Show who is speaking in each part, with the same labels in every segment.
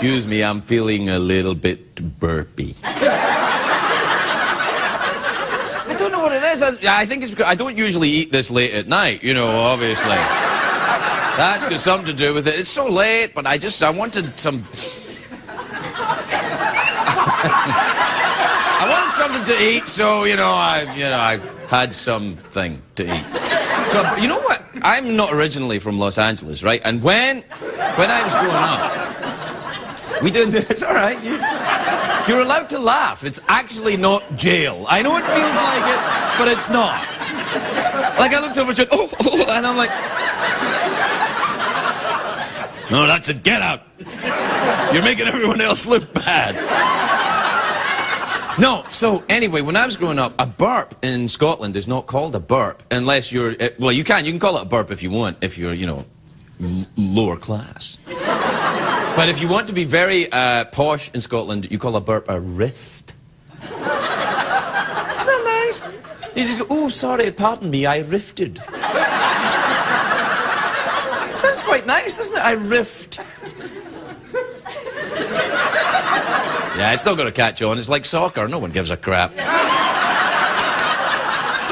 Speaker 1: Excuse me, I'm feeling a little bit burpy. I don't know what it is. I think it's because I don't usually eat this late at night, you know, obviously. That's got something to do with it. It's so late, but I wanted some... I wanted something to eat, so, I had something to eat. So, you know what? I'm not originally from Los Angeles, right? And when I was growing up, we did this. It's all right. You're allowed to laugh. It's actually not jail. I know it feels like it, but it's not. Like, I looked over and said, oh, and I'm like... No, that's it. Get out. You're making everyone else look bad. No, so anyway, when I was growing up, a burp in Scotland is not called a burp unless you're... Well, you can call it a burp if you want, if you're, lower class. But if you want to be very posh in Scotland, you call a burp a rift. Isn't that nice? You just go, oh, sorry, pardon me, I rifted. It sounds quite nice, doesn't it? I rift. Yeah, it's not going to catch on. It's like soccer. No one gives a crap.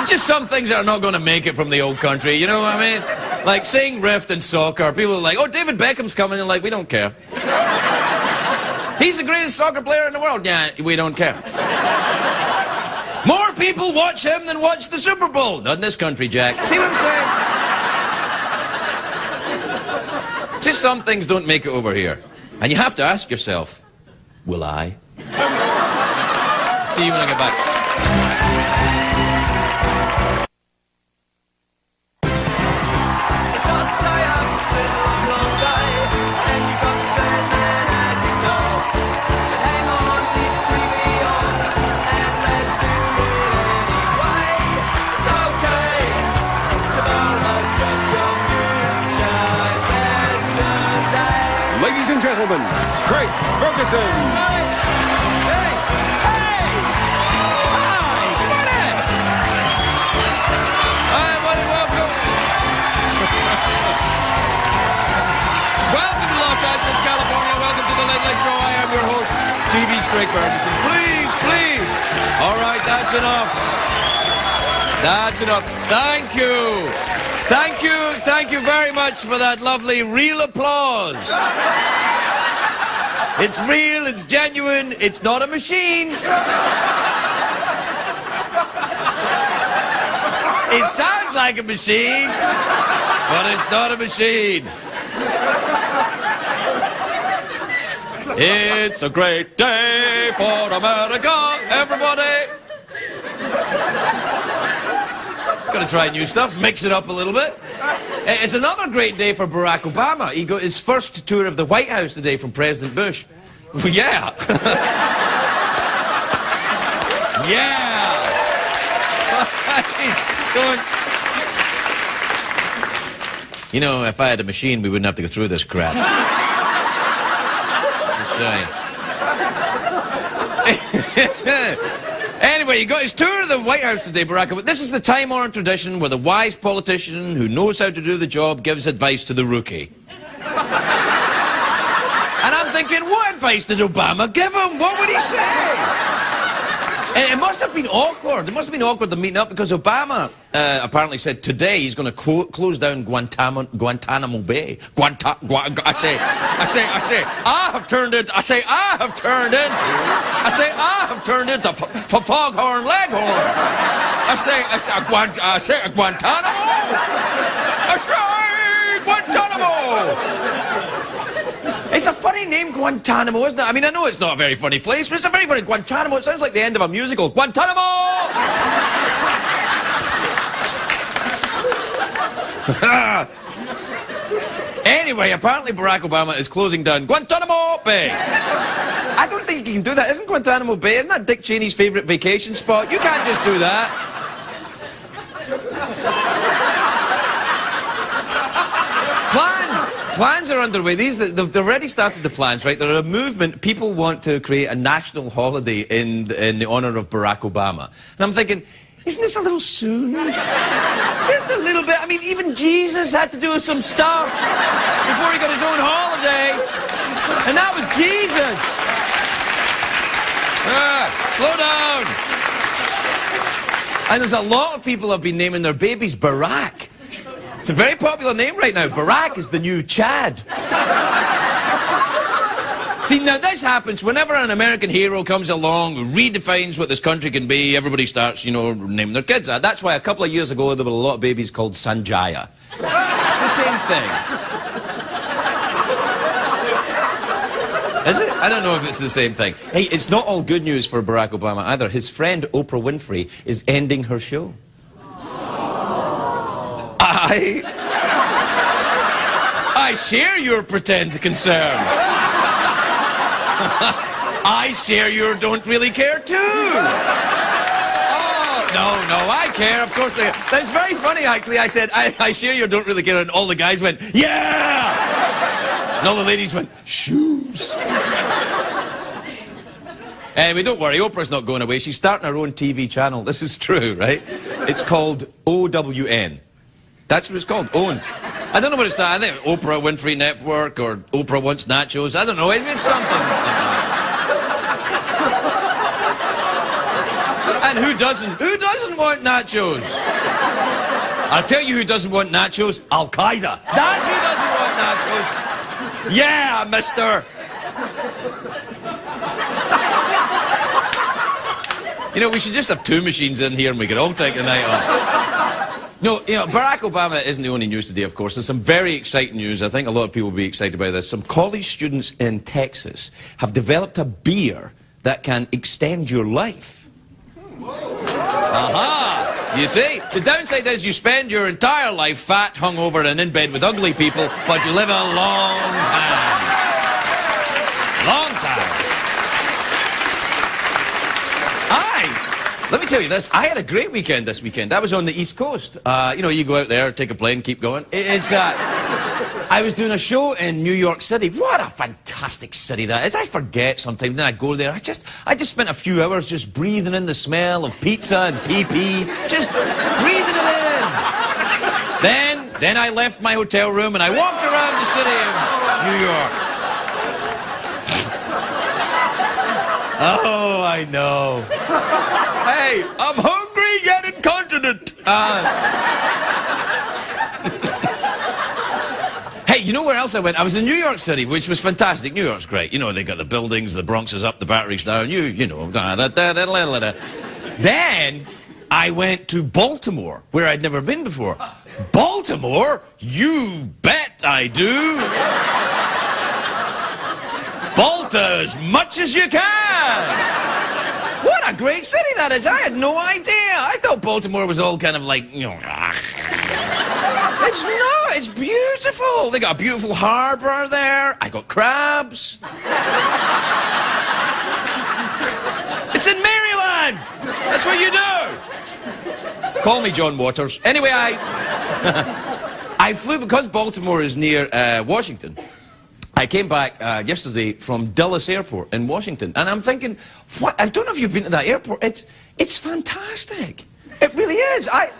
Speaker 1: Just some things that are not going to make it from the old country, you know what I mean? Like saying rift and soccer. People are like, oh, David Beckham's coming. And like, we don't care. He's the greatest soccer player in the world. Yeah, we don't care. More people watch him than watch the Super Bowl. Not in this country, Jack. See what I'm saying? Just some things don't make it over here. And you have to ask yourself, will I? See you when I get back. It's hard to stay up, it's been a long, long day, and you've got the same man at your door. But hang on, leave the TV on, and let's do it anyway. It's okay, tomorrow's just your future yesterday.
Speaker 2: Ladies and gentlemen, Great Ferguson.
Speaker 1: Welcome to Los Angeles, California. Welcome to the Late Late Show. I am your host, TV's Craig Ferguson. Please. All right, that's enough. That's enough. Thank you. Thank you very much for that lovely real applause. It's real, it's genuine, it's not a machine. It sounds like a machine, but it's not a machine. It's a great day for America, everybody. Gonna try new stuff, mix it up a little bit. It's another great day for Barack Obama. He got his first tour of the White House today from President Bush. Yeah. Yeah. You know, if I had a machine, we wouldn't have to go through this crap. Just saying. Anyway, he got his tour of the White House today, Barack Obama. This is the time-honored tradition where the wise politician who knows how to do the job gives advice to the rookie. And I'm thinking, what advice did Obama give him? What would he say? And it must have been awkward. It must have been awkward to meeting up because Obama apparently said today he's going to close down Guantanamo Bay. I have turned into Foghorn Leghorn. I say Guantanamo. Guantanamo. It's a funny name, Guantanamo, isn't it? I mean, I know it's not a very funny place, but it's a very funny Guantanamo. It sounds like the end of a musical. Guantanamo! Anyway, apparently Barack Obama is closing down Guantanamo Bay. I don't think you can do that. Isn't Guantanamo Bay? Isn't that Dick Cheney's favourite vacation spot? You can't just do that. Plans are underway. They've already started the plans, right? They're a movement. People want to create a national holiday in the honour of Barack Obama. And I'm thinking, Isn't this a little soon? Just a little bit. I mean, even Jesus had to do some stuff before he got his own holiday. And that was Jesus. Slow down. And there's a lot of people have been naming their babies Barack. It's a very popular name right now. Barack is the new Chad. See, now this happens whenever an American hero comes along, redefines what this country can be, everybody starts, you know, naming their kids that. That's why a couple of years ago there were a lot of babies called Sanjaya. It's the same thing. Is it? I don't know if it's the same thing. Hey, it's not all good news for Barack Obama either. His friend Oprah Winfrey is ending her show. I share your pretend concern. I share your don't really care too. Oh, no, I care. Of course they... That's very funny, actually. I said, I share your don't really care, and all the guys went, yeah! And all the ladies went, shoes. Anyway, don't worry, Oprah's not going away. She's starting her own TV channel. This is true, right? It's called OWN. That's what it's called, OWN. I don't know what it's called. I think Oprah Winfrey Network or Oprah Wants Nachos. I don't know. It's something. And who doesn't? Who doesn't want nachos? I'll tell you who doesn't want nachos. Al-Qaeda. That's who doesn't want nachos. Yeah, mister. You know, we should just have two machines in here and we could all take the night off. No, you know, Barack Obama isn't the only news today, of course. There's some very exciting news. I think a lot of people will be excited by this. Some college students in Texas have developed a beer that can extend your life. Aha! You see, the downside is you spend your entire life fat, hungover, and in bed with ugly people, but you live a long time. Long time. Let me tell you this, I had a great weekend this weekend. I was on the East Coast. You know, you go out there, take a plane, keep going. I was doing a show in New York City. What a fantastic city that is. I forget sometimes, then I go there. I just spent a few hours just breathing in the smell of pizza and pee-pee. Just breathing it in. Then I left my hotel room and I walked around the city of New York. Oh, I know. Hey, I'm hungry yet incontinent. Hey, you know where else I went? I was in New York City, which was fantastic. New York's great. You know, they got the buildings, the Bronx is up, the Battery's down. You know. Then I went to Baltimore, where I'd never been before. Baltimore? You bet I do. Balta as much as you can. What a great city that is. I had no idea. I thought Baltimore was all kind of like, you know... It's not. It's beautiful. They got a beautiful harbor there. I got crabs. It's in Maryland. That's what you do. Call me John Waters. Anyway, I flew because Baltimore is near Washington. I came back yesterday from Dulles Airport in Washington, and I'm thinking, what? I don't know if you've been to that airport. It's fantastic. It really is. I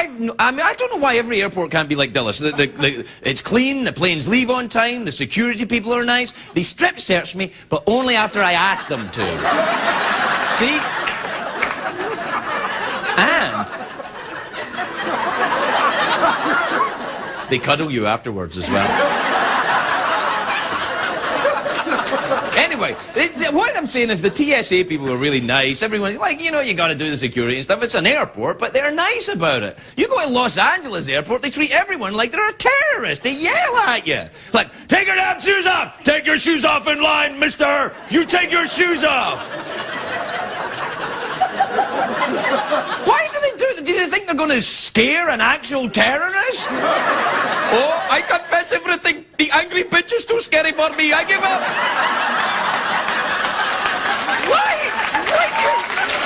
Speaker 1: mean, I don't know why every airport can't be like Dulles. It's clean, the planes leave on time, the security people are nice. They strip search me, but only after I ask them to. See? And they cuddle you afterwards as well. Anyway, what I'm saying is the TSA people are really nice. Everyone's like, you know, you got to do the security and stuff. It's an airport, but they're nice about it. You go to Los Angeles airport, they treat everyone like they're a terrorist. They yell at you. Like, take your damn shoes off! Take your shoes off in line, mister! You take your shoes off! Why do they do that? Do they think they're going to scare an actual terrorist? Oh, I confess everything. The angry bitch is too scary for me. I give up. Why?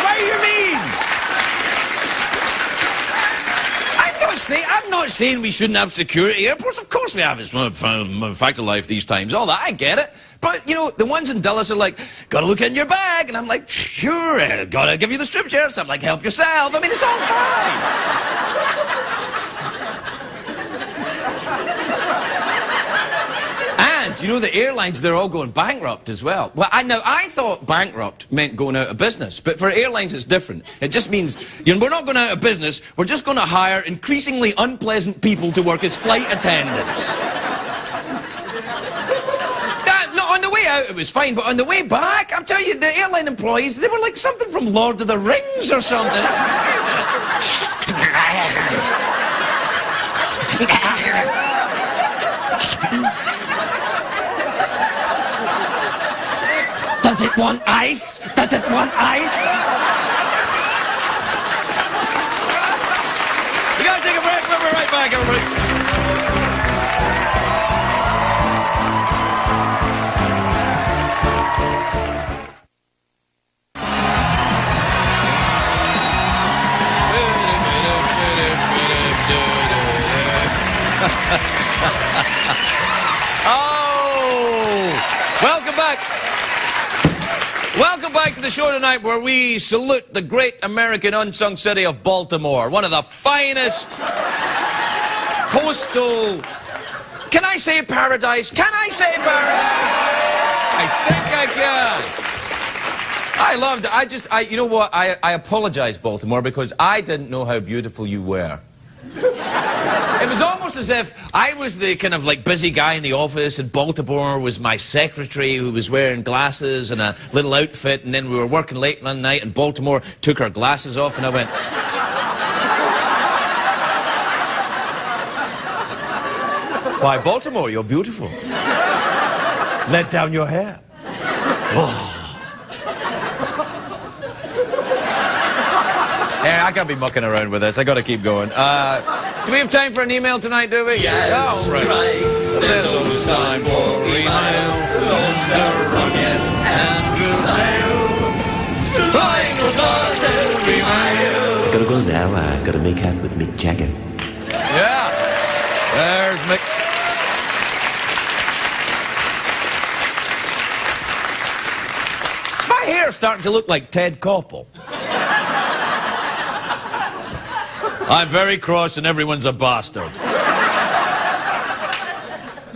Speaker 1: Why do you mean? I'm not I'm not saying we shouldn't have security airports. Of course we have. It's one fact of life these times. All that, I get it. But, you know, the ones in Dulles are like, gotta look in your bag. And I'm like, sure, gotta give you the strip share. So I'm like, help yourself. I mean, it's all fine. And, you know, the airlines, they're all going bankrupt as well. Well, I thought bankrupt meant going out of business. But for airlines, it's different. It just means, you know, we're not going out of business. We're just going to hire increasingly unpleasant people to work as flight attendants. On the way out, it was fine, but on the way back, I'm telling you, the airline employees, they were like something from Lord of the Rings or something. Does it want ice? Does it want ice? We gotta take a break. We'll be right back, everybody. Oh, welcome back. Welcome back to the show tonight, where we salute the great American unsung city of Baltimore, one of the finest coastal... Can I say paradise? Can I say paradise? I think I can. I loved it. You know what? I apologize, Baltimore, because I didn't know how beautiful you were. It was almost as if I was the kind of like busy guy in the office, and Baltimore was my secretary who was wearing glasses and a little outfit, and then we were working late one night and Baltimore took her glasses off and I went... Why, Baltimore, you're beautiful. Let down your hair. Oh. Yeah, I can't be mucking around with this. I gotta keep going. Do we have time for an email tonight, do we?
Speaker 3: Yes,
Speaker 1: oh, right.
Speaker 3: There's always time for email. Launch the rocket and we'll sail. Flying across every mile.
Speaker 4: Gotta go now. I gotta make out with Mick Jagger.
Speaker 1: Yeah. There's Mick. My hair's starting to look like Ted Koppel. I'm very cross and everyone's a bastard.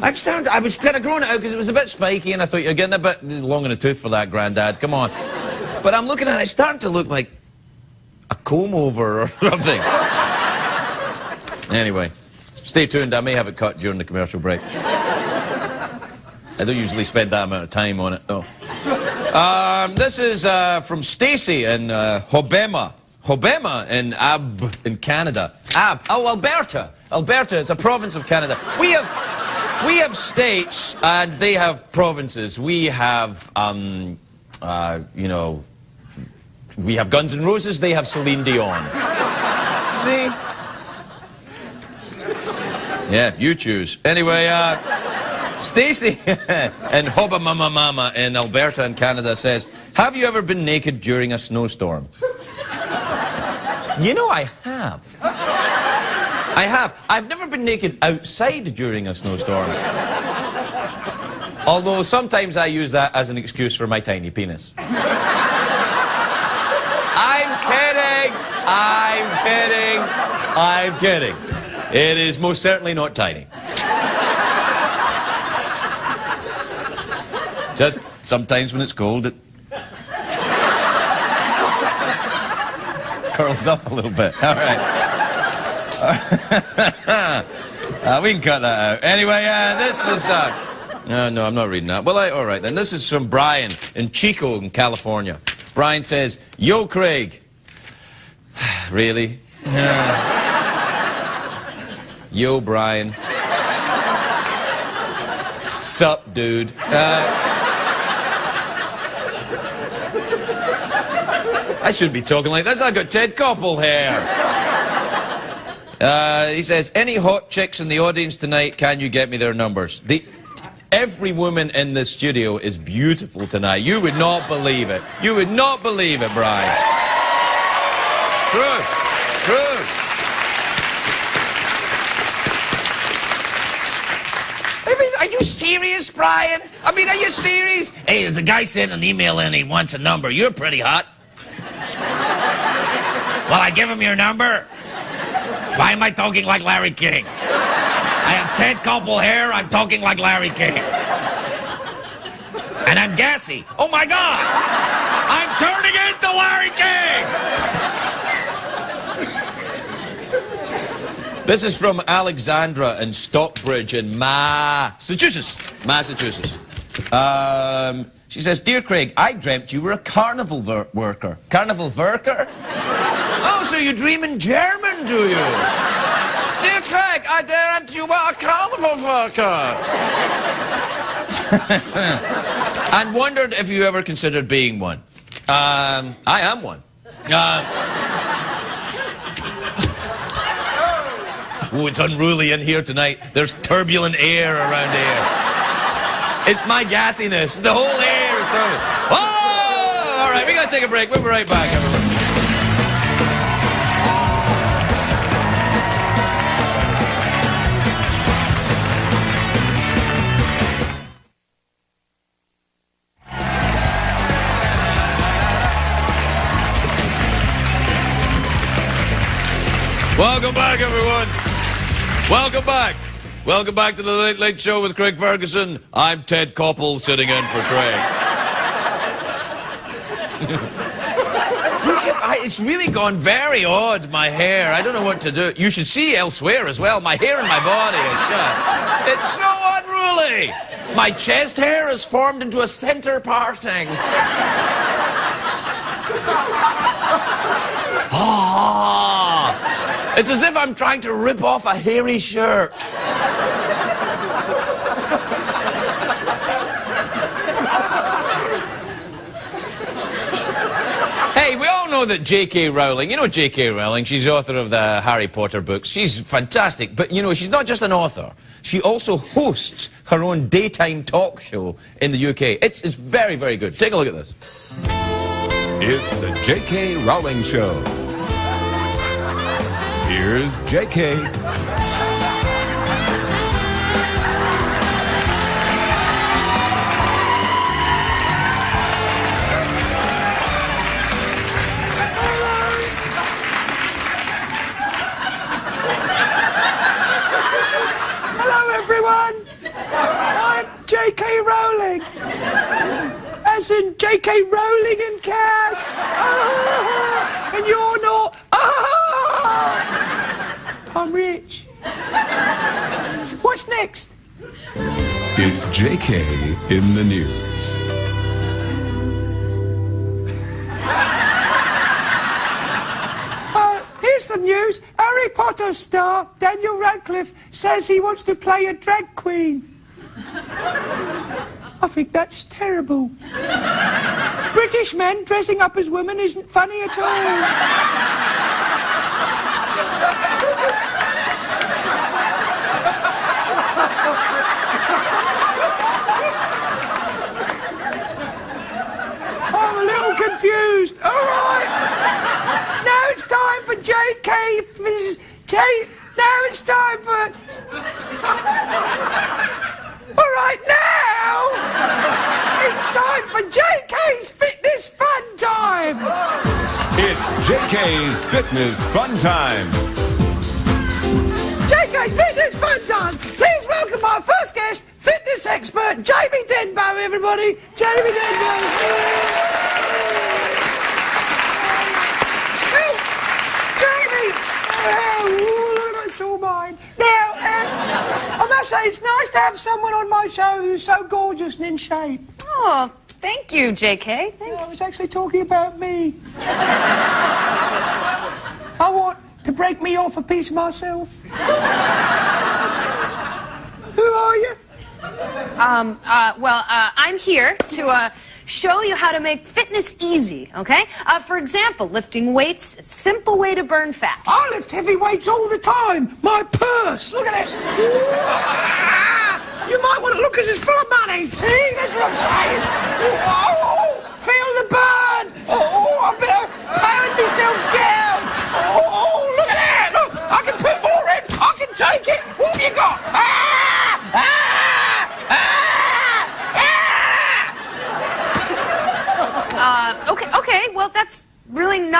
Speaker 1: I was kind of growing it out because it was a bit spiky and I thought you're getting a bit long in the tooth for that, Grandad. Come on. But I'm looking at it, it's starting to look like a comb over or something. Anyway, stay tuned. I may have it cut during the commercial break. I don't usually spend that amount of time on it, though. This is from Stacy in Hobema. Hobema in in Canada. Alberta. Alberta is a province of Canada. We have states and they have provinces. We have, you know, we have Guns N' Roses, they have Celine Dion. See? Yeah, you choose. Anyway, Stacy in Hobema in Alberta in Canada says, have you ever been naked during a snowstorm? You know, I have. I have. I've never been naked outside during a snowstorm. Although sometimes I use that as an excuse for my tiny penis. I'm kidding. I'm kidding. I'm kidding. It is most certainly not tiny. Just sometimes when it's cold, it curls up a little bit. All right. We can cut that out. Anyway, this is... No, I'm not reading that. Well, all right, then. This is from Brian in Chico, in California. Brian says, yo, Craig. Really? Yo, Brian. Sup, dude. I shouldn't be talking like this. I've got Ted Koppel here. He says, any hot chicks in the audience tonight, can you get me their numbers? Every woman in this studio is beautiful tonight. You would not believe it. You would not believe it, Brian. Truth. Truth. Are you serious, Brian? I mean, are you serious?
Speaker 5: Hey, there's a guy sent an email in, he wants a number. You're pretty hot. Well, I give him your number. Why am I talking like Larry King? I have Ted Koppel hair, I'm talking like Larry King. And I'm gassy. Oh my God! I'm turning into Larry King!
Speaker 1: This is from Alexandra in Stockbridge in Massachusetts. She says, Dear Craig, I dreamt you were a carnival worker. Carnival worker? Oh, so you dream in German, do you? Dear Craig, I dreamt you were a carnival worker. And wondered if you ever considered being one. I am one. Oh, it's unruly in here tonight. There's turbulent air around here. It's my gassiness. The whole air is turbulent. Oh! All right, we gotta take a break. We'll be right back, everyone. Welcome back, everyone. Welcome back. Welcome back to the Late Late Show with Craig Ferguson. I'm Ted Koppel, sitting in for Craig. It's really gone very odd, my hair. I don't know what to do. You should see elsewhere as well. My hair and my body is just... It's so unruly. My chest hair has formed into a center parting. Ah! It's as if I'm trying to rip off a hairy shirt. Hey, we all know that J.K. Rowling, you know J.K. Rowling, she's the author of the Harry Potter books. She's fantastic, but you know, she's not just an author. She also hosts her own daytime talk show in the UK. It's very, very good. Take a look at this.
Speaker 2: It's the J.K. Rowling Show. Here's J.K.
Speaker 6: Hello, everyone. I'm J.K. Rowling. As in J.K. Rowling in cash. Ah, and you're not. Ah! I'm rich. What's next?
Speaker 2: It's J.K. in the news.
Speaker 6: Here's some news. Harry Potter star Daniel Radcliffe says he wants to play a drag queen. I think that's terrible. British men dressing up as women isn't funny at all. I'm a little confused. All right. Now it's time for J.K. Now it's time for... All right, now it's time for J.K.'s Fitness Fun Time.
Speaker 2: It's J.K.'s Fitness Fun Time.
Speaker 6: J.K.'s Fitness Fun Time. Please welcome our first guest, fitness expert Jamie Denbow, everybody. Jamie Denbow. Jamie. It's all mine. Now, I must say, it's nice to have someone on my show who's so gorgeous and in shape.
Speaker 7: Oh, thank you, J.K. Thanks.
Speaker 6: I was actually talking about me. I want to break me off a piece of myself. Who are you?
Speaker 7: I'm here to show you how to make fitness easy, okay? For example, lifting weights, a simple way to burn fat.
Speaker 6: I lift heavy weights all the time. My purse, look at it. You might want to look because it's full of money. See, that's what I'm saying. Oh, feel the burn. I better pound myself down. Look at that. Look, I can put more in. I can take it. What have you got?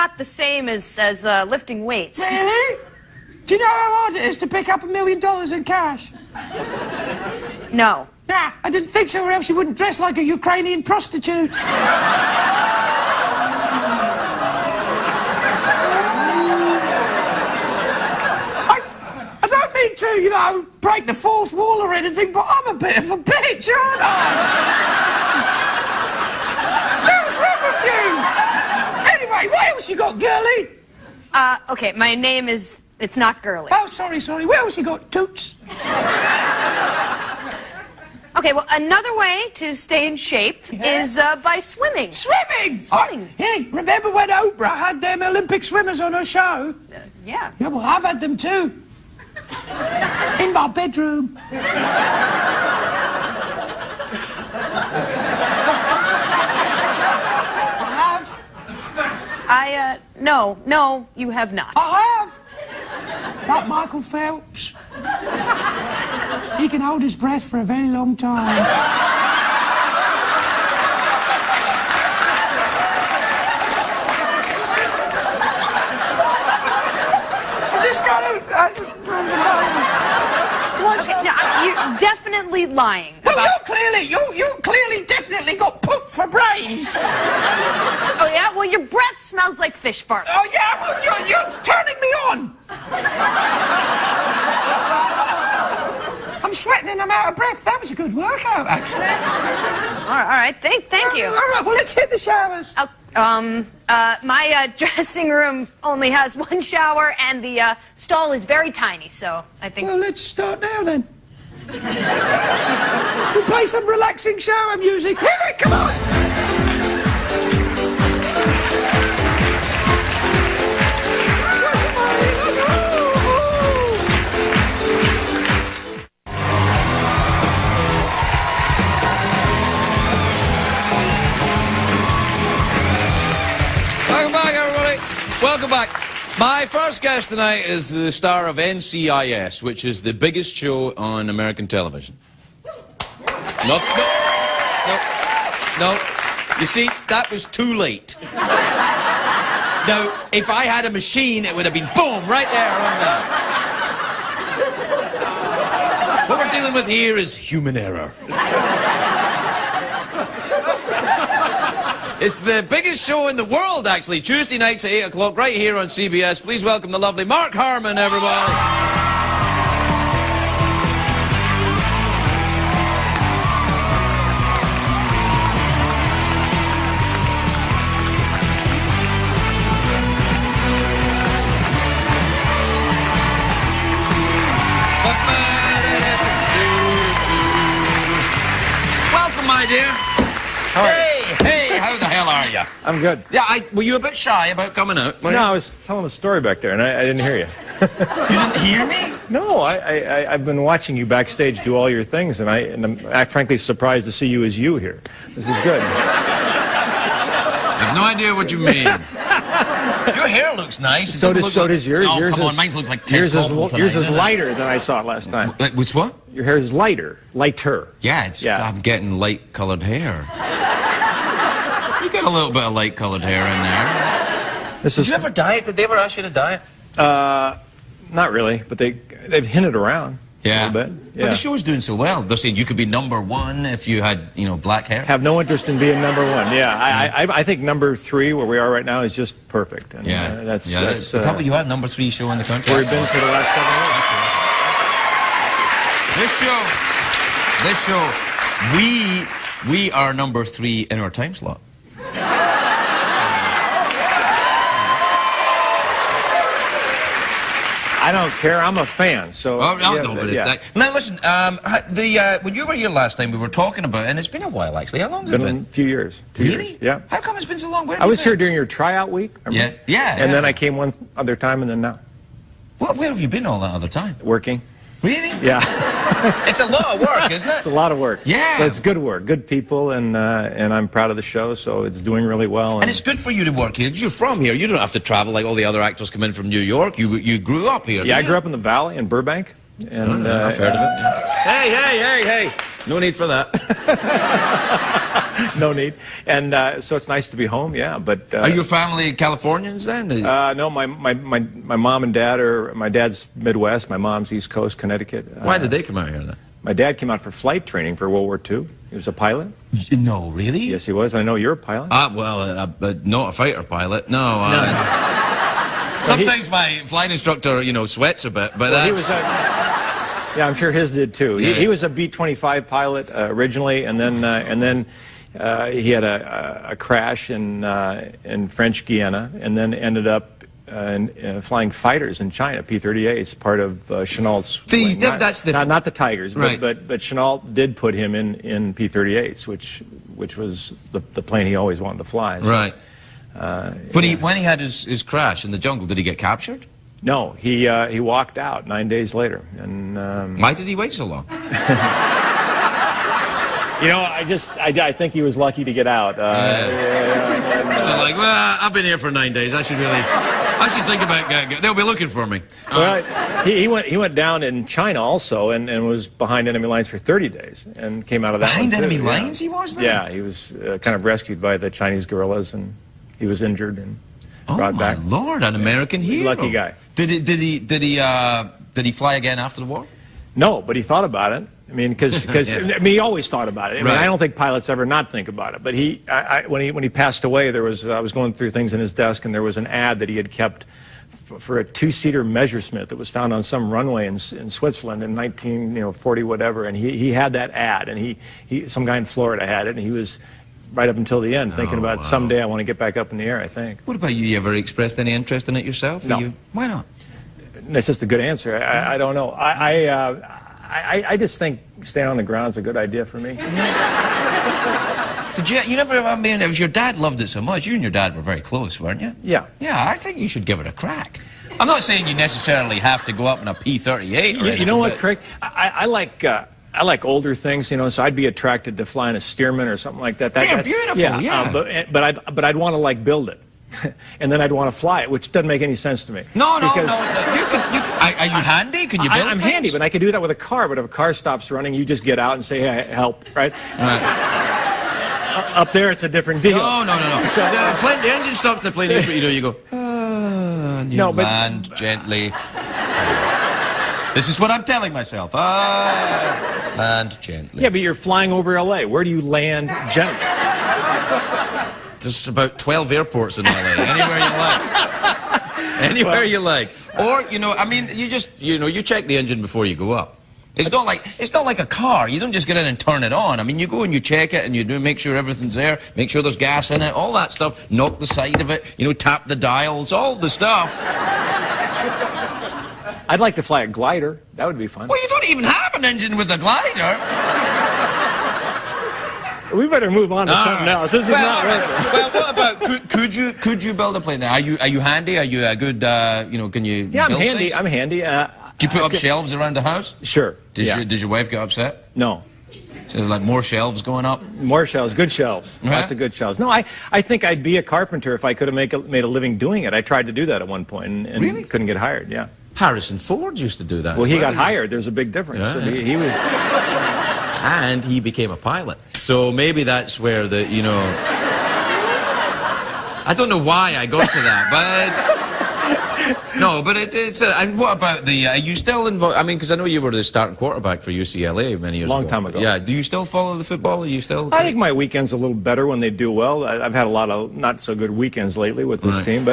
Speaker 7: not the same as lifting weights.
Speaker 6: Really? Do you know how hard it is to pick up $1 million in cash?
Speaker 7: No.
Speaker 6: Nah, I didn't think so, or else you wouldn't dress like a Ukrainian prostitute. I don't mean to, you know, break the fourth wall or anything, but I'm a bit of a bitch, aren't I? What's wrong with you? Anyway, what else you got, girlie?
Speaker 7: Okay, my name is... It's not girly.
Speaker 6: Oh, sorry. What else you got, Toots?
Speaker 7: Okay, well, another way to stay in shape is by swimming.
Speaker 6: Swimming? Hey, remember when Oprah had them Olympic swimmers on her show?
Speaker 7: Yeah.
Speaker 6: Yeah, well, I've had them too. In my bedroom.
Speaker 7: No, you have not.
Speaker 6: I have. Like Michael Phelps. He can hold his breath for a very long time. I just got to...
Speaker 7: You're definitely lying.
Speaker 6: Well, you clearly definitely got poop for brains.
Speaker 7: Oh, yeah? Well, your breath smells like fish farts.
Speaker 6: Oh, yeah? Well, you're turning me on. I'm sweating and I'm out of breath. That was a good workout, actually.
Speaker 7: All right. Thank you.
Speaker 6: All right, well, let's hit the showers.
Speaker 7: My dressing room only has one shower, and the stall is very tiny, so I think...
Speaker 6: Well, let's start now, then. We'll play some relaxing shower music. Hit it, come on!
Speaker 1: Welcome back, everybody. Welcome back. My first guest tonight is the star of NCIS, which is the biggest show on American television. No. You see, that was too late. Now, if I had a machine, it would have been boom, right there on that. What we're dealing with here is human error. It's the biggest show in the world, actually. Tuesday nights at 8 o'clock, right here on CBS. Please welcome the lovely Mark Harmon, everybody. Welcome, my dear. Hey, how the hell are you?
Speaker 8: I'm good.
Speaker 1: Yeah, were you a bit shy about coming out?
Speaker 8: No, I was telling a story back there, and I didn't hear you.
Speaker 1: You didn't hear me?
Speaker 8: No, I've been watching you backstage do all your things, and I'm frankly surprised to see you as you here. This is good.
Speaker 1: I have no idea what you mean. Your hair looks nice.
Speaker 8: So does yours.
Speaker 1: Oh,
Speaker 8: yours
Speaker 1: come on, mine looks like Ted Koppel tonight,
Speaker 8: yours is
Speaker 1: isn't it?
Speaker 8: lighter than I saw it last time.
Speaker 1: Which what?
Speaker 8: Your hair is lighter.
Speaker 1: Yeah, I'm getting light-coloured hair. You get a little bit of light-coloured hair in there. Did you ever dye it? Did they ever ask you to dye it?
Speaker 8: Not really, but they've hinted around a little bit. Yeah.
Speaker 1: But the show's doing so well. They're saying you could be #1 if you had, black hair.
Speaker 8: Have no interest in being #1. Yeah, I think #3, where we are right now, is just perfect. And, that's
Speaker 1: is that what you had, #3 show in the country?
Speaker 8: Where we've been for the last 7
Speaker 1: years. This show, we are #3 in our time slot.
Speaker 8: I don't care. I'm a fan. So.
Speaker 1: Oh, no, Now listen. When you were here last time, we were talking about, and it's been a while actually. How long has it been?
Speaker 8: A few years.
Speaker 1: Really?
Speaker 8: Yeah.
Speaker 1: How come it's been so long? Where
Speaker 8: I was here during your tryout week.
Speaker 1: Yeah.
Speaker 8: And then I came one other time, and then now.
Speaker 1: Where have you been all that other time?
Speaker 8: Working.
Speaker 1: Really?
Speaker 8: Yeah.
Speaker 1: It's a lot of work, isn't it?
Speaker 8: It's a lot of work.
Speaker 1: Yeah.
Speaker 8: But it's good work, good people, and I'm proud of the show, so it's doing really well.
Speaker 1: And it's good for you to work here, because you're from here. You don't have to travel like all the other actors come in from New York. You grew up here.
Speaker 8: Yeah, I grew up in the Valley in Burbank. And
Speaker 1: I've heard of it. Yeah.
Speaker 8: Hey.
Speaker 1: No need for that.
Speaker 8: No need. And so it's nice to be home, yeah. But
Speaker 1: Are your family Californians then?
Speaker 8: no, my mom and dad are. My dad's Midwest. My mom's East Coast, Connecticut.
Speaker 1: Why did they come out here then?
Speaker 8: My dad came out for flight training for World War II. He was a pilot.
Speaker 1: No, really?
Speaker 8: Yes, he was. I know you're a pilot.
Speaker 1: But not a fighter pilot. No. Sometimes my flight instructor, sweats a bit, but
Speaker 8: Well,
Speaker 1: that's...
Speaker 8: Yeah, I'm sure his did too.
Speaker 1: Yeah.
Speaker 8: He was a B-25 pilot originally, and then he had a crash in French Guiana, and then ended up flying fighters in China, P-38s, part of Chenault's. Not the Tigers,
Speaker 1: right.
Speaker 8: but Chenault did put him in P-38s, which was the plane he always wanted to fly. So,
Speaker 1: Right. When he had his crash in the jungle, did he get captured?
Speaker 8: No, he walked out 9 days later, and
Speaker 1: Why did he wait so long?
Speaker 8: I think he was lucky to get out.
Speaker 1: So like, well, I've been here for 9 days. I should think about getting. They'll be looking for me.
Speaker 8: Well, he went down in China also, and was behind enemy lines for 30 days, and came out of that.
Speaker 1: Behind
Speaker 8: one, too.
Speaker 1: enemy lines, he was there?
Speaker 8: Yeah, he was kind of rescued by the Chinese guerrillas, and he was injured and brought back.
Speaker 1: Oh my Lord, an American hero.
Speaker 8: Lucky guy.
Speaker 1: Did he fly again after the war?
Speaker 8: No, but he thought about it. I mean, because
Speaker 1: Yeah.
Speaker 8: he always thought about it. I mean,
Speaker 1: Right.
Speaker 8: I don't think pilots ever not think about it. But when he passed away, I was going through things in his desk, and there was an ad that he had kept for a two-seater Messerschmitt that was found on some runway in Switzerland in 1940 whatever. And he had that ad, and some guy in Florida had it, and he was right up until the end thinking about someday I want to get back up in the air. I think.
Speaker 1: What about you? You ever expressed any interest in it yourself?
Speaker 8: No.
Speaker 1: Why not?
Speaker 8: That's just a good answer. I don't know. I just think staying on the ground is a good idea for me.
Speaker 1: Did you never? I mean, it was your dad loved it so much. You and your dad were very close, weren't you?
Speaker 8: Yeah.
Speaker 1: Yeah, I think you should give it a crack. I'm not saying you necessarily have to go up in a P-38 or anything.
Speaker 8: You know what,
Speaker 1: but...
Speaker 8: Craig? I like older things, so I'd be attracted to flying a Stearman or something like that.
Speaker 1: They're beautiful, yeah.
Speaker 8: But I'd want to build it, and then I'd want to fly it, which doesn't make any sense to me.
Speaker 1: No. You can, are you handy? Can you build
Speaker 8: I'm
Speaker 1: things?
Speaker 8: handy, but I could do that with a car. But if a car stops running, you just get out and say, "Hey, help!" Right? Up there, it's a different deal.
Speaker 1: No.
Speaker 8: So,
Speaker 1: the engine stops in the plane. Here's what you do. You go, and you land gently. This is what I'm telling myself. Land gently.
Speaker 8: yeah, but you're flying over L.A. Where do you land gently?
Speaker 1: There's about 12 airports in LA. Anywhere you like. Anywhere you like. Or, you check the engine before you go up. It's not like a car. You don't just get in and turn it on. I mean, you go and you check it and you do make sure everything's there, make sure there's gas in it, all that stuff. Knock the side of it, tap the dials, all the stuff.
Speaker 8: I'd like to fly a glider. That would be fun.
Speaker 1: Well, you don't even have an engine with a glider.
Speaker 8: We better move on to something else. This is not right.
Speaker 1: Well, what about could you build a plane there? Are you handy? Are you a good can you?
Speaker 8: Yeah, I'm
Speaker 1: build
Speaker 8: handy.
Speaker 1: things?
Speaker 8: I'm handy.
Speaker 1: Do you put up shelves around the house?
Speaker 8: Sure.
Speaker 1: Did your wife get upset?
Speaker 8: No.
Speaker 1: So there's like more shelves going up?
Speaker 8: More shelves, good shelves. Lots of good shelves. No, I think I'd be a carpenter if I could have made a living doing it. I tried to do that at one point and
Speaker 1: Really?
Speaker 8: couldn't get hired. Yeah.
Speaker 1: Harrison Ford used to do that.
Speaker 8: Well, he got hired. There's a big difference.
Speaker 1: Yeah.
Speaker 8: So he was.
Speaker 1: And he became a pilot. So maybe that's where I don't know why I got to that, but no, but it's. And what about are you still involved? I mean, because I know you were the starting quarterback for UCLA many years ago.
Speaker 8: Long time ago.
Speaker 1: Yeah. Do you still follow the football? Are you still?
Speaker 8: I think my weekend's a little better when they do well. I've had a lot of not so good weekends lately with this team,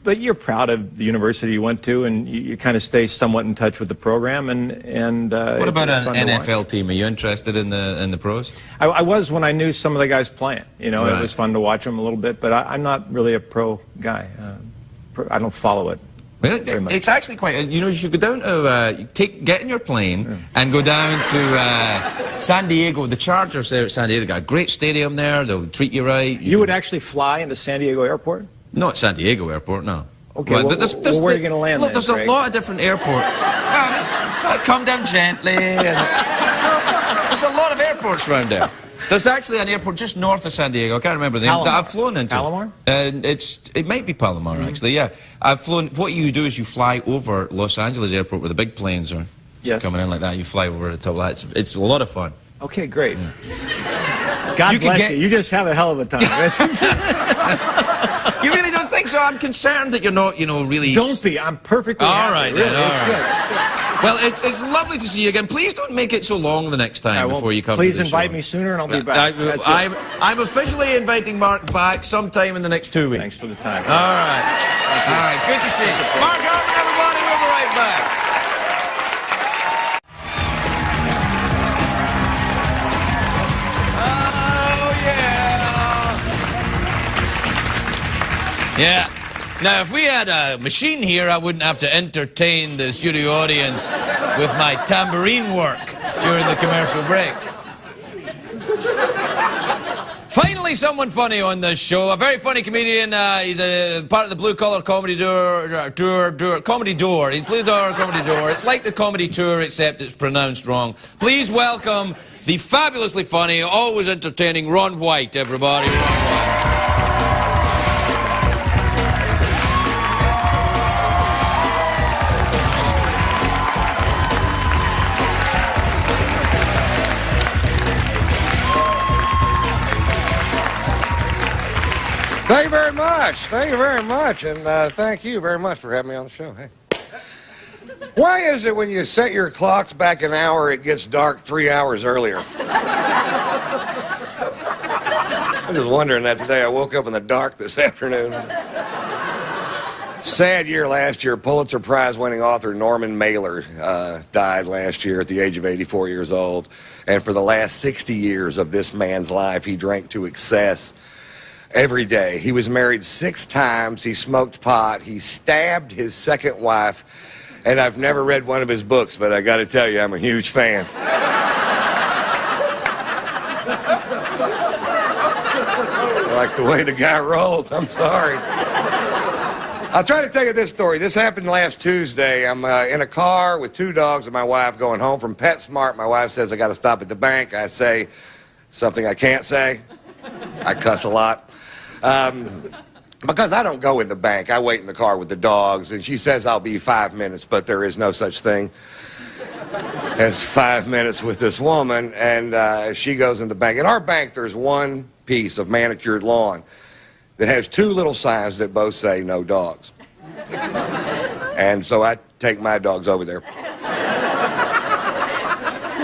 Speaker 8: but you're proud of the university you went to, and you kind of stay somewhat in touch with the program. And
Speaker 1: what about
Speaker 8: it's
Speaker 1: an
Speaker 8: fun to
Speaker 1: NFL
Speaker 8: watch.
Speaker 1: team? Are you interested in the pros?
Speaker 8: I was when I knew some of the guys playing. It
Speaker 1: Right.
Speaker 8: was fun to watch them a little bit, but I'm not really a pro guy. I don't follow it.
Speaker 1: Well,
Speaker 8: Very much.
Speaker 1: it's actually quite. You should go down to get in your plane and go down to San Diego. The Chargers there at San Diego. They got a great stadium there. They'll treat you right.
Speaker 8: You would actually fly into San Diego Airport?
Speaker 1: Not San Diego Airport, no.
Speaker 8: Okay,
Speaker 1: Well,
Speaker 8: well,
Speaker 1: but
Speaker 8: where are you going to land
Speaker 1: Look,
Speaker 8: then,
Speaker 1: there's a
Speaker 8: Craig?
Speaker 1: lot of different airports. Come down gently. There's a lot of airports around there. There's actually an airport just north of San Diego. I can't remember the name. That I've flown into.
Speaker 8: Palomar?
Speaker 1: It might be Palomar, actually, yeah. I've flown. What you do is you fly over Los Angeles Airport where the big planes are.
Speaker 8: Yes.
Speaker 1: Coming in like that, you fly over the top of that. It's a lot of fun.
Speaker 8: Okay, great. God bless you. You just have a hell of a time.
Speaker 1: You really don't think so? I'm concerned that you're not, really...
Speaker 8: Don't be. I'm perfectly happy.
Speaker 1: All right,
Speaker 8: really.
Speaker 1: then. All
Speaker 8: It's
Speaker 1: right.
Speaker 8: good.
Speaker 1: Well, it's lovely to see you again. Please don't make it so long the next time before you come
Speaker 8: Please
Speaker 1: to the
Speaker 8: invite
Speaker 1: show.
Speaker 8: me sooner and I'll be back.
Speaker 1: I'm officially inviting Mark back sometime in the next 2 weeks.
Speaker 8: Thanks for the time.
Speaker 1: All right. All right. Good to see you. Mark Harmon, everybody. We'll be right back. Yeah. Now, if we had a machine here, I wouldn't have to entertain the studio audience with my tambourine work during the commercial breaks. Finally, someone funny on this show. A very funny comedian. He's a part of the Blue Collar Comedy Comedy Door. He's Blue Collar Comedy Door. It's like the Comedy Tour, except it's pronounced wrong. Please welcome the fabulously funny, always entertaining Ron White, everybody. Ron White.
Speaker 9: Thank you very much. Thank you very much. And thank you very much for having me on the show. Hey. Why is it when you set your clocks back an hour, it gets dark 3 hours earlier? I'm just wondering that today. I woke up in the dark this afternoon. Sad year last year. Pulitzer Prize winning author Norman Mailer died last year at the age of 84 years old. And for the last 60 years of this man's life, he drank to excess. Every day. He was married 6 times. He smoked pot. He stabbed his second wife. And I've never read one of his books, but I got to tell you, I'm a huge fan. I like the way the guy rolls. I'm sorry. I'll try to tell you this story. This happened last Tuesday. I'm in a car with 2 dogs and my wife going home from PetSmart. My wife says I got to stop at the bank. I say something I can't say. I cuss a lot. Because I don't go in the bank. I wait in the car with the dogs, and she says I'll be 5 minutes, but there is no such thing as 5 minutes with this woman, and she goes in the bank. In our bank, there's one piece of manicured lawn that has 2 little signs that both say no dogs. And so I take my dogs over there.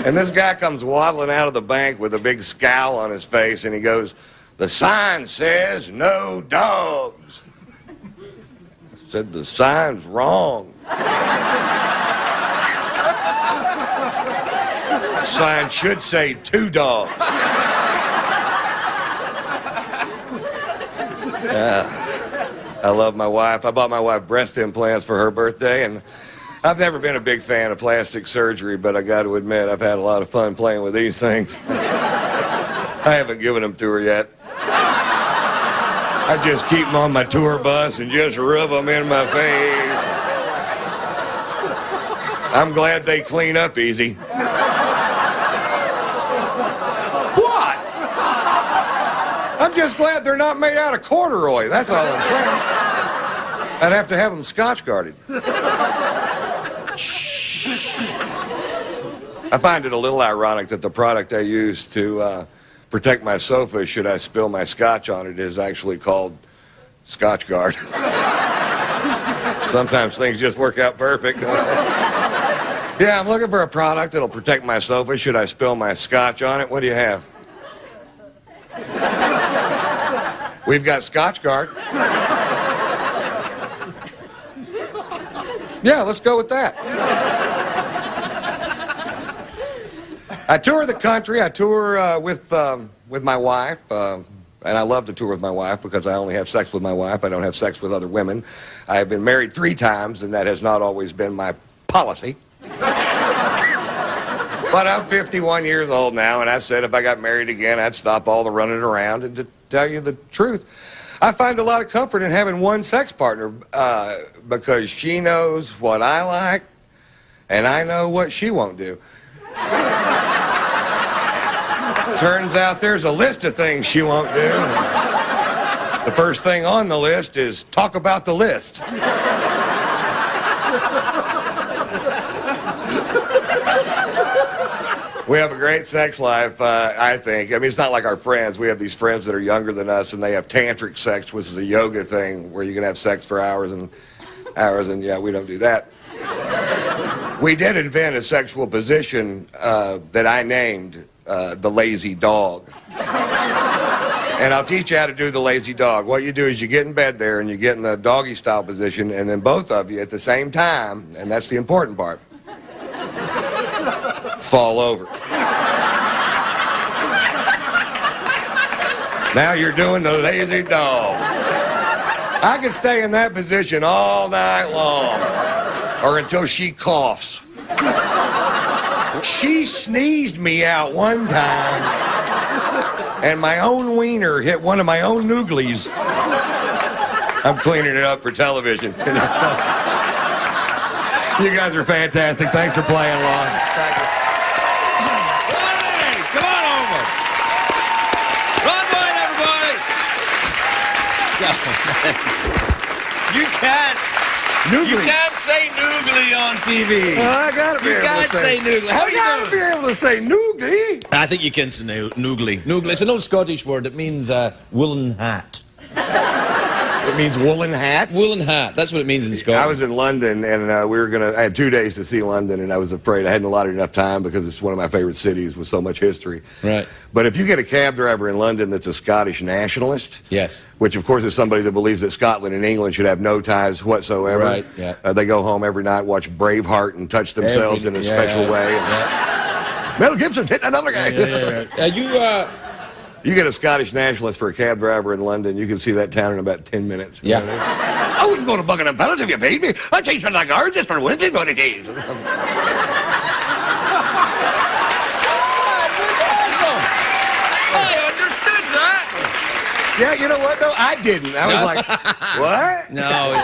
Speaker 9: And this guy comes waddling out of the bank with a big scowl on his face, and he goes, "The sign says no dogs." I said, "The sign's wrong." The sign should say 2 dogs. I love my wife. I bought my wife breast implants for her birthday, and I've never been a big fan of plastic surgery, but I got to admit, I've had a lot of fun playing with these things. I haven't given them to her yet. I just keep them on my tour bus and just rub them in my face. I'm glad they clean up easy. What? I'm just glad they're not made out of corduroy. That's all I'm saying. I'd have to have them Scotch guarded. I find it a little ironic that the product I use to protect my sofa should I spill my scotch on it is actually called Scotch Guard. Sometimes things just work out perfect. Yeah, I'm looking for a product that'll protect my sofa. Should I spill my scotch on it? What do you have? We've got Scotch Guard. Yeah, let's go with that. I tour the country. I tour with my wife, and I love to tour with my wife because I only have sex with my wife. I don't have sex with other women. I have been married 3 times, and that has not always been my policy. But I'm 51 years old now, and I said if I got married again, I'd stop all the running around. And to tell you the truth, I find a lot of comfort in having one sex partner because she knows what I like, and I know what she won't do. Turns out there's a list of things she won't do. The first thing on the list is talk about the list. We have a great sex life, I think. I mean, it's not like our friends. We have these friends that are younger than us, and they have tantric sex, which is a yoga thing where you can have sex for hours and hours, and yeah, we don't do that. We did invent a sexual position that I named the lazy dog. And I'll teach you how to do the lazy dog. What you do is you get in bed there and you get in the doggy style position, and then both of you at the same time, and that's the important part, fall over. Now you're doing the lazy dog. I could stay in that position all night long, or until she coughs. She sneezed me out one time, and my own wiener hit one of my own nooglies. I'm cleaning it up for television. You guys are fantastic. Thanks for playing along. Thank you.
Speaker 1: Hey, come on over. Run, everybody. You can't say noogly on TV.
Speaker 9: Well, I gotta be
Speaker 1: You
Speaker 9: able
Speaker 1: can't
Speaker 9: to
Speaker 1: say noogly. How
Speaker 9: I
Speaker 1: do
Speaker 9: gotta
Speaker 1: you
Speaker 9: be
Speaker 1: know?
Speaker 9: able to say noogie.
Speaker 1: I think you can say noogly. Noogly. It's an old Scottish word. It means woolen hat.
Speaker 9: It means woolen hat?
Speaker 1: Woolen hat. That's what it means in Scotland.
Speaker 9: I was in London, and I had 2 days to see London, and I was afraid I hadn't allotted enough time because it's one of my favorite cities with so much history.
Speaker 1: Right.
Speaker 9: But if you get a cab driver in London that's a Scottish nationalist,
Speaker 1: Yes.
Speaker 9: which of course is somebody that believes that Scotland and England should have no ties whatsoever.
Speaker 1: Right, yeah.
Speaker 9: They go home every night, watch Braveheart, and touch themselves in a special way.
Speaker 1: Yeah.
Speaker 9: Mel Gibson's hitting another guy. You get a Scottish nationalist for a cab driver in London, you can see that town in about 10 minutes.
Speaker 1: Yeah.
Speaker 9: I wouldn't go to Buckingham Palace if you paid me. I'd change for the guards just for Wednesday 20 days.
Speaker 1: I understood that.
Speaker 9: Yeah, you know what, though? I didn't. I was like, what?
Speaker 1: No,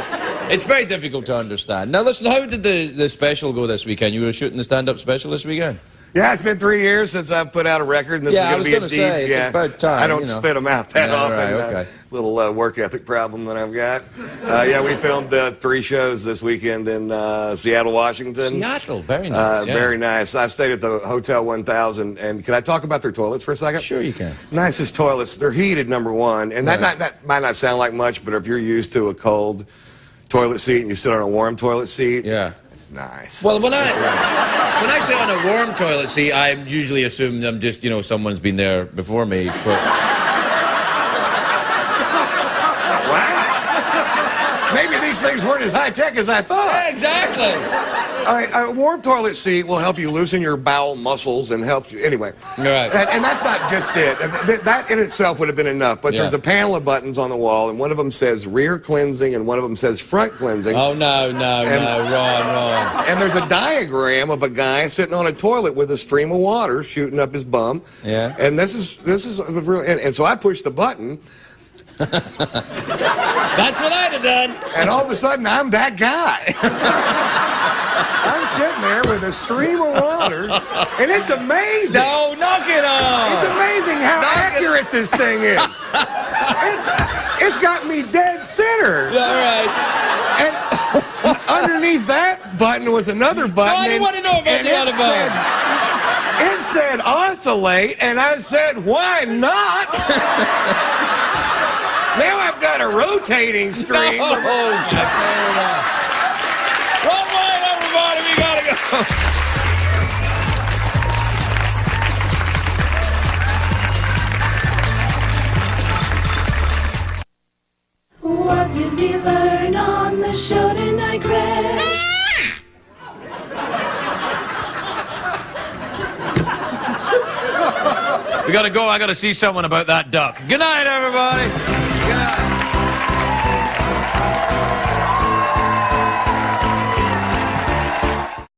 Speaker 1: it's very difficult to understand. Now, listen, how did the special go this weekend? You were shooting the stand-up special this weekend?
Speaker 9: Yeah, it's been 3 years since I've put out a record, and this is going to be a deep.
Speaker 1: Say, it's about time.
Speaker 9: I don't spit them out that often.
Speaker 1: Right, okay.
Speaker 9: Little work ethic problem that I've got. Yeah, we filmed 3 shows this weekend in Seattle, Washington.
Speaker 1: Seattle, very nice.
Speaker 9: Very nice. I stayed at the Hotel 1000, and can I talk about their toilets for a second?
Speaker 1: Sure you can.
Speaker 9: Nicest toilets. They're heated, number one, and that might not sound like much, but if you're used to a cold toilet seat and you sit on a warm toilet seat,
Speaker 1: yeah,
Speaker 9: it's nice.
Speaker 1: Well, when I sit on a warm toilet seat, I usually assume I'm just, someone's been there before me. But...
Speaker 9: Maybe these things weren't as high-tech as I thought.
Speaker 1: Yeah, exactly.
Speaker 9: All right, a warm toilet seat will help you loosen your bowel muscles and helps you... Anyway.
Speaker 1: Right.
Speaker 9: And that's not just it. That in itself would have been enough, but there's a panel of buttons on the wall, and one of them says rear cleansing, and one of them says front cleansing.
Speaker 1: Oh, no, wrong.
Speaker 9: And there's a diagram of a guy sitting on a toilet with a stream of water shooting up his bum.
Speaker 1: Yeah.
Speaker 9: And this is real... And so I pushed the button...
Speaker 1: That's what I'd have done.
Speaker 9: And all of a sudden, I'm that guy. I'm sitting there with a stream of water, and it's amazing.
Speaker 1: No, knock it off.
Speaker 9: It's amazing how accurate this thing is. It's got me dead center.
Speaker 1: All right.
Speaker 9: And underneath that button was another button.
Speaker 1: No, I don't want to know about the other button.
Speaker 9: It said oscillate, and I said, why not? Now I've got a rotating stream.
Speaker 1: No. One way, everybody, we gotta go.
Speaker 10: What did we learn on the show tonight, Greg?
Speaker 1: We gotta go. I gotta see someone about that duck. Good night, everybody. Good night.